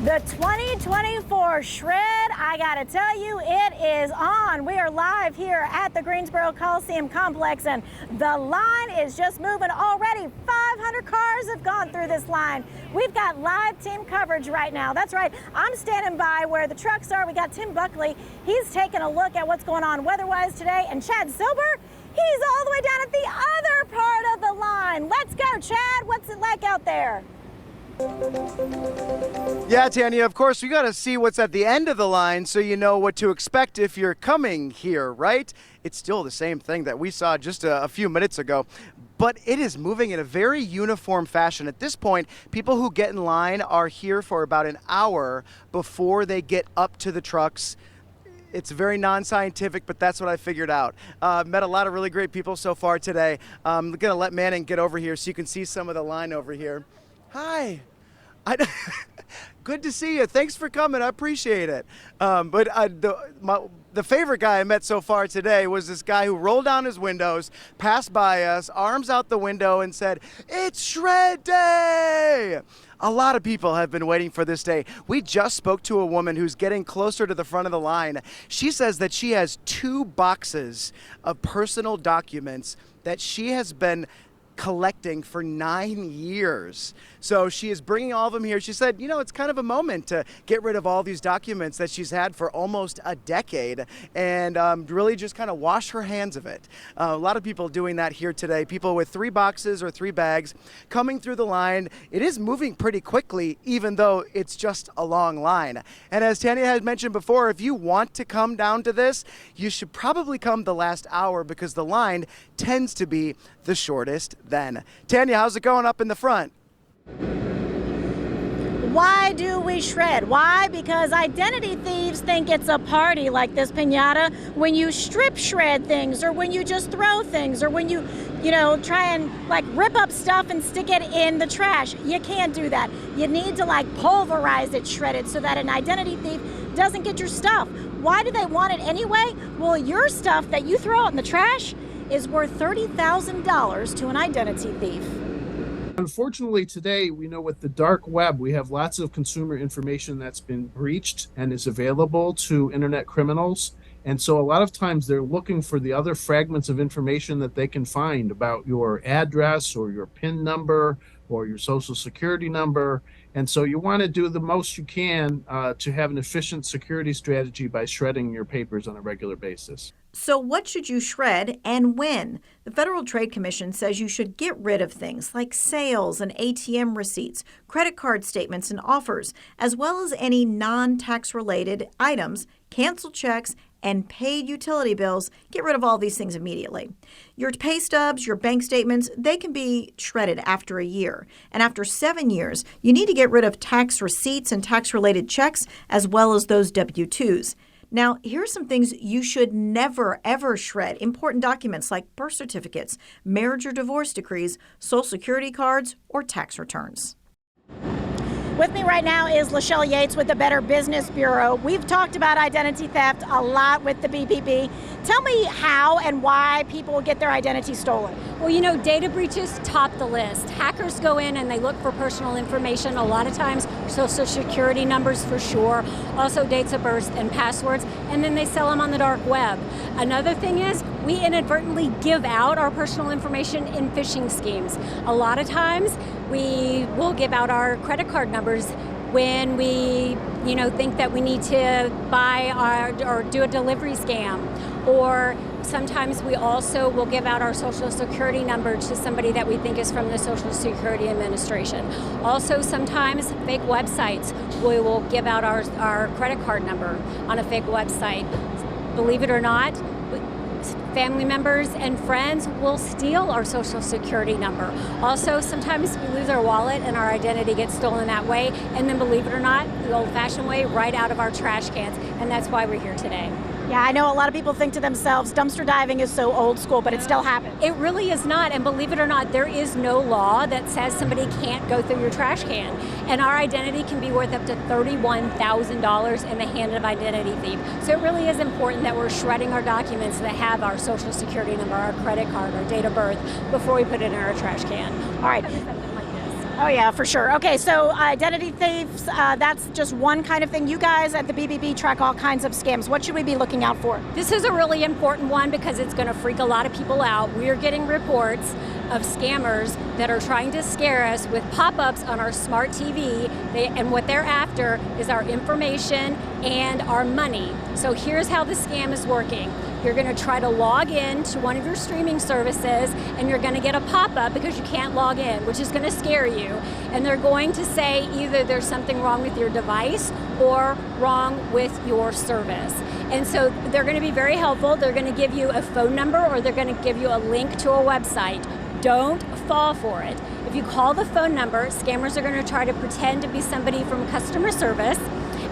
The 2024 Shred, I gotta tell you, it is on. We are live here at the Greensboro Coliseum Complex, and the line is just moving already. 500 cars have gone through this line. We've got live team coverage right now. That's right, I'm standing by where the trucks are. We got Tim Buckley. He's taking a look at what's going on weather-wise today, and Chad Silber, he's all the way down at the other part of the line. Let's go, Chad. What's it like out there? Yeah, Tanya, of course, we got to see what's at the end of the line so you know what to expect if you're coming here, right? It's still the same thing that we saw just a few minutes ago, but it is moving in a very uniform fashion. At this point, people who get in line are here for about an hour before they get up to the trucks. It's very non-scientific, but that's what I figured out. Met a lot of really great people so far today. I'm going to let Manning get over here so you can see some of the line over here. Hi. Good to see you. Thanks for coming. I appreciate it. The favorite guy I met so far today was this guy who rolled down his windows, passed by us, arms out the window, and said, "It's Shred Day!" A lot of people have been waiting for this day. We just spoke to a woman who's getting closer to the front of the line. She says that she has 2 boxes of personal documents that she has been collecting for 9 years. So she is bringing all of them here. She said, you know, it's kind of a moment to get rid of all these documents that she's had for almost a decade and really just kind of wash her hands of it. A lot of people doing that here today. People with 3 boxes or 3 bags coming through the line. It is moving pretty quickly, even though it's just a long line. And as Tanya had mentioned before, if you want to come down to this, you should probably come the last hour because the line tends to be the shortest then. Tanya, how's it going up in the front? Why do we shred? Why? Because identity thieves think it's a party like this piñata when you strip shred things, or when you just throw things, or when you try and like rip up stuff and stick it in the trash. You can't do that. You need to like pulverize it, shred it, so that an identity thief doesn't get your stuff. Why do they want it anyway? Well, your stuff that you throw out in the trash is worth $30,000 to an identity thief. Unfortunately, today, we know with the dark web, we have lots of consumer information that's been breached and is available to internet criminals. And so a lot of times they're looking for the other fragments of information that they can find about your address or your PIN number or your social security number. And so you want to do the most you can to have an efficient security strategy by shredding your papers on a regular basis. So what should you shred and when? The Federal Trade Commission says you should get rid of things like sales and ATM receipts, credit card statements and offers, as well as any non-tax related items, canceled checks, and paid utility bills. Get rid of all these things immediately. Your pay stubs, your bank statements, they can be shredded after a year. And after 7 years, you need to get rid of tax receipts and tax-related checks, as well as those W-2s. Now, here are some things you should never, ever shred. Important documents like birth certificates, marriage or divorce decrees, social security cards, or tax returns. With me right now is Lachelle Yates with the Better Business Bureau. We've talked about identity theft a lot with the BBB. Tell me how and why people get their identity stolen. Well, data breaches top the list. Hackers go in and they look for personal information, a lot of times social security numbers for sure, also dates of birth and passwords, and then they sell them on the dark web. Another thing is we inadvertently give out our personal information in phishing schemes. A lot of times we will give out our credit card numbers when we think that we need to buy or do a delivery scam. Or sometimes we also will give out our social security number to somebody that we think is from the Social Security Administration. Also, sometimes fake websites, we will give out our credit card number on a fake website. Believe it or not, family members and friends will steal our social security number. Also, sometimes we lose our wallet and our identity gets stolen that way. And then, believe it or not, the old-fashioned way, right out of our trash cans. And that's why we're here today. Yeah, I know a lot of people think to themselves, dumpster diving is so old school, but it still happens. It really is not, and believe it or not, there is no law that says somebody can't go through your trash can. And our identity can be worth up to $31,000 in the hand of an identity thief. So it really is important that we're shredding our documents that have our social security number, our credit card, our date of birth, before we put it in our trash can. All right. Oh, yeah, for sure. Okay, so identity thieves, that's just one kind of thing. You guys at the BBB track all kinds of scams. What should we be looking out for? This is a really important one because it's going to freak a lot of people out. We're getting reports of scammers that are trying to scare us with pop-ups on our smart TV, and what they're after is our information and our money. So here's how the scam is working. You're going to try to log in to one of your streaming services, and you're going to get a pop-up because you can't log in, which is going to scare you. And they're going to say either there's something wrong with your device or wrong with your service. And so they're going to be very helpful. They're going to give you a phone number, or they're going to give you a link to a website. Don't fall for it. If you call the phone number, scammers are going to try to pretend to be somebody from customer service,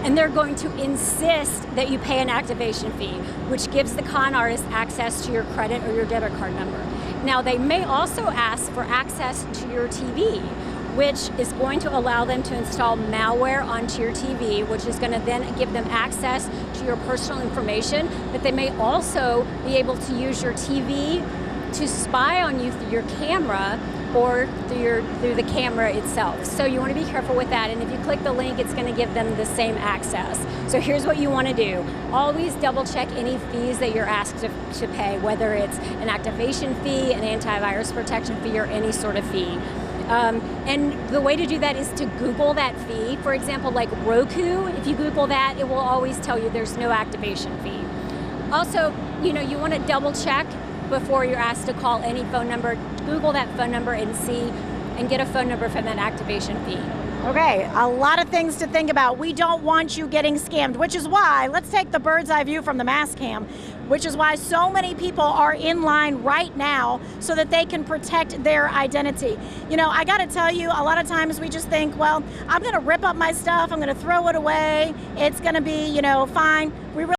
and they're going to insist that you pay an activation fee, which gives the con artist access to your credit or your debit card number. Now, they may also ask for access to your TV, which is going to allow them to install malware onto your TV, which is going to then give them access to your personal information. But they may also be able to use your TV to spy on you through your camera or through the camera itself. So you want to be careful with that, and if you click the link, it's going to give them the same access. So here's what you want to do. Always double check any fees that you're asked to pay, whether it's an activation fee, an antivirus protection fee, or any sort of fee. And the way to do that is to Google that fee. For example, like Roku, if you Google that, it will always tell you there's no activation fee. Also, you want to double check before you're asked to call any phone number. Google that phone number and get a phone number from that activation fee. Okay, a lot of things to think about. We don't want you getting scammed, which is why, let's take the bird's eye view from the mass cam, which is why so many people are in line right now so that they can protect their identity. I gotta tell you, a lot of times we just think, well, I'm gonna rip up my stuff, I'm gonna throw it away, it's gonna be, fine. We really